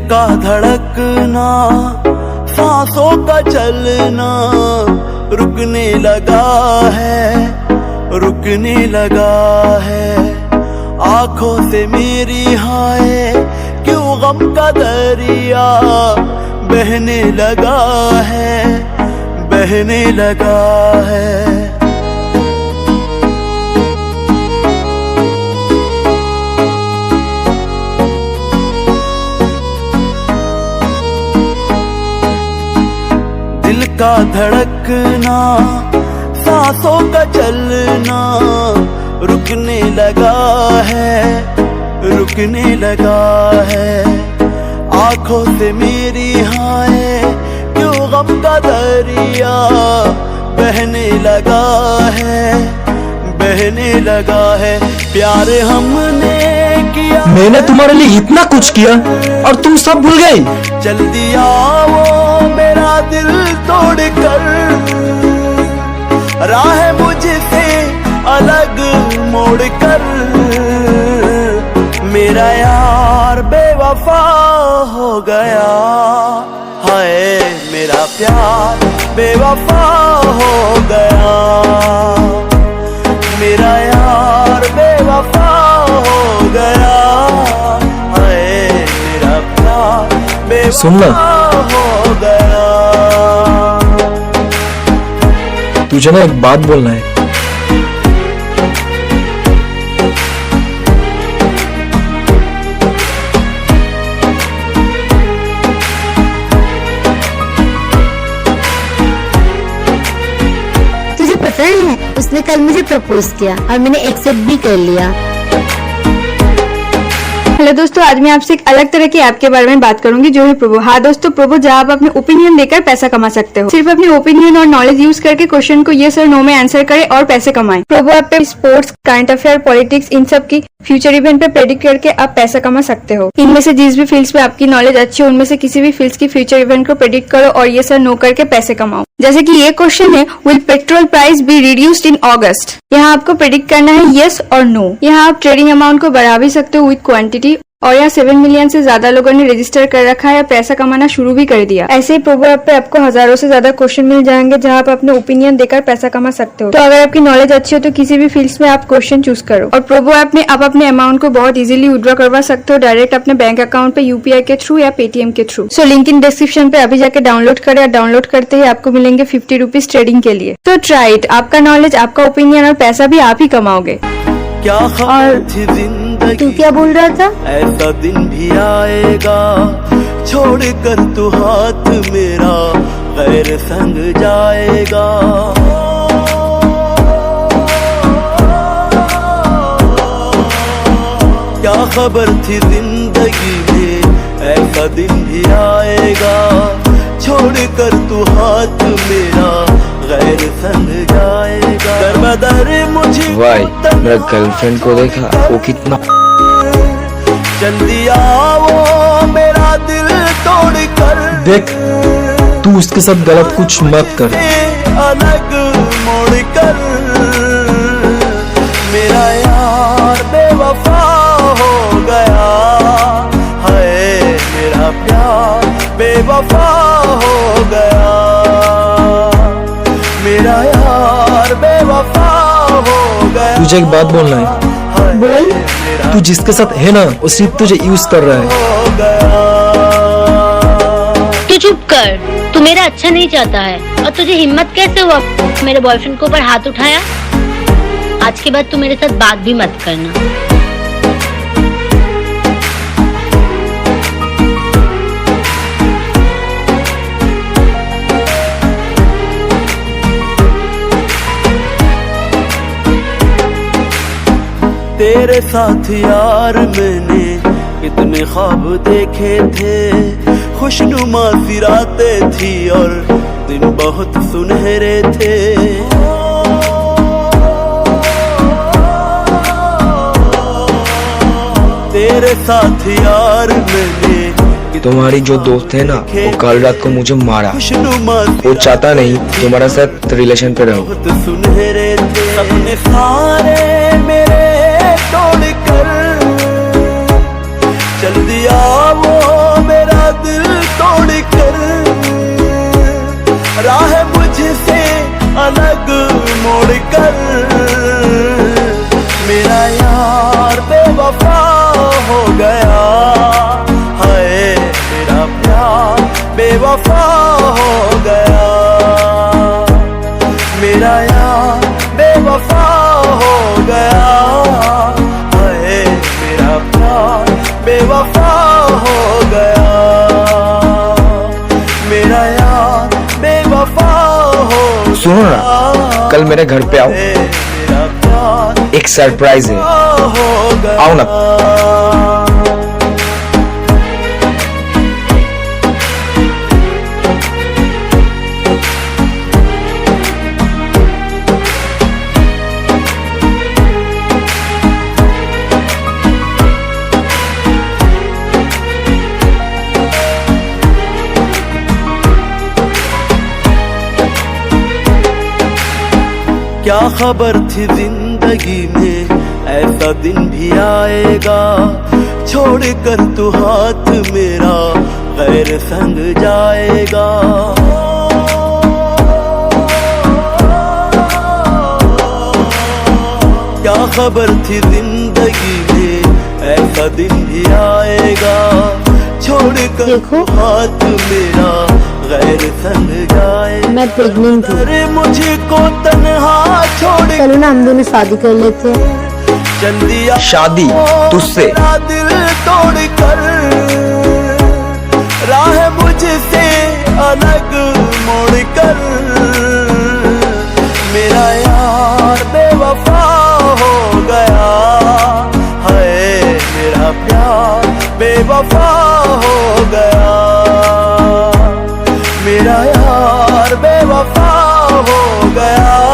का धड़कना, सांसों का चलना रुकने लगा है, रुकने लगा है। आंखों से मेरी हाय क्यों गम का दरिया बहने लगा है, बहने लगा है। दिल का धड़कना, सांसों का चलना रुकने लगा है, रुकने लगा है। आंखों से मेरी हाय क्यों गम का दरिया बहने लगा है, बहने लगा है। प्यार हमने किया, मैंने तुम्हारे लिए इतना कुछ किया और तुम सब भूल गई। चल दिया वो मेरा दिल तोड़ कर, राह मुझसे अलग मोड़ कर। मेरा यार बेवफा हो गया, हाय मेरा प्यार बेवफा हो गया। मेरा यार बेवफा हो गया, हाय मेरा प्यार बेवफा हो गया। तुझे ना एक बात बोलना है। तुझे पता है उसने कल मुझे प्रपोज किया और मैंने एक्सेप्ट भी कर लिया। हेलो दोस्तों, आज मैं आपसे एक अलग तरह की ऐप के बारे में बात करूंगी जो है प्रोबो। हाँ दोस्तों, प्रोबो जहाँ आप अपने ओपिनियन देकर पैसा कमा सकते हो। सिर्फ अपने ओपिनियन और नॉलेज यूज करके क्वेश्चन को यस और नो में आंसर करें और पैसे कमाएं। प्रोबो ऐप पे sports, current affair, politics in सब की फ्यूचर इवेंट पे प्रेडिक्ट करके आप पैसा कमा सकते हो। इनमें से जिस भी फील्ड्स पे आपकी नॉलेज अच्छी है उनमें से किसी भी फील्ड्स की फ्यूचर इवेंट को प्रेडिक्ट करो और यस और नो करके पैसे कमाओ। जैसे कि ये क्वेश्चन है, will petrol price be reduced in August. यहाँ आपको प्रेडिक्ट करना है यस और नो। यहाँ आप ट्रेडिंग अमाउंट को बढ़ा भी सकते हो विद क्वांटिटी। और यहाँ 7 मिलियन से ज्यादा लोगों ने रजिस्टर कर रखा है, पैसा कमाना शुरू भी कर दिया। ऐसे ही प्रोबो ऐप पे आपको हजारों से ज्यादा क्वेश्चन मिल जाएंगे जहाँ आप अपने ओपिनियन देकर पैसा कमा सकते हो। तो अगर आपकी नॉलेज अच्छी हो तो किसी भी फील्ड्स में आप क्वेश्चन चूज करो। और प्रोबो ऐप में आप अपने अमाउंट को बहुत इजीली विड्रॉ करवा सकते हो डायरेक्ट अपने बैंक अकाउंट पे यूपीआई के थ्रू या पेटीएम के through. So link in description पे अभी जाके डाउनलोड करें और डाउनलोड करते ही आपको मिलेंगे 50 रुपीज ट्रेडिंग के लिए। तो ट्राई इट। आपका नॉलेज, आपका ओपिनियन और पैसा भी आप ही कमाओगे। क्या खबर थी जिंदगी, तू क्या बोल रहा था? ऐसा दिन भी आएगा छोड़ कर तू हाथ मेरा गैर संग जाएगा। क्या खबर थी जिंदगी में, ऐसा दिन भी आएगा छोड़ कर तू हाथ मेरा गैर संग जाएगा। दर बदर मुझे भाई मेरा गर्लफ्रेंड को देखा, वो कितना चल दिया वो मेरा दिल तोड़ कर। देख, तू उसके साथ गलत कुछ मत कर। अलग मोड़ कर। मेरा यार बेवफा हो गया, हाय मेरा प्यार बेवफा हो गया। मेरा यार बेवफा हो गया। तुझे एक बात बोलना है। बोल। तू जिसके साथ है ना वो सिर्फ तुझे यूज कर रहा है। तू चुप कर, तू मेरा अच्छा नहीं चाहता है। और तुझे हिम्मत कैसे हुआ मेरे बॉयफ्रेंड के ऊपर हाथ उठाया? आज के बाद तू मेरे साथ बात भी मत करना। तेरे साथ यार मैंने कितने ख्वाब देखे थे, खुशनुमा सी रातें थी और दिन बहुत सुनहरे थे। तेरे साथ यार मैंने तुम्हारी जो दोस्त है ना वो कल रात को मुझे मारा। वो चाहता नहीं तुम्हारे साथ रिलेशन पे रहो। बहुत सुनहरे थे सपने सारे मेरे तोड़ कर। चल दिया वो मेरा बेवफा हो गया, मेरा यार बेवफा हो गया, हाय मेरा प्यार बेवफा हो गया, मेरा यार बेवफा हो गया। सुनो ना, कल मेरे घर पे आओ, मेरा प्यार एक सरप्राइज है, हो गया। आओ ना। क्या खबर थी जिंदगी में ऐसा दिन भी आएगा, छोड़ कर तू हाथ मेरा गैर संग जाएगा। क्या खबर थी जिंदगी में ऐसा दिन भी आएगा, छोड़ कर देखो। तू हाथ मेरा गैर संग जाएगा। मैं प्रेग्नेंट हूँ। अरे मुझको तन्हा छोड़ चलो ना हम दोनों शादी कर लेते हैं। चल दिया शादी तुझसे? मेरा दिल तोड़ कर, राह मुझसे अलग मोड़ कर, मेरा यार बेवफा हो गया, हाय मेरा प्यार बेवफा हो गया, मेरा यार बेवफा हो गया।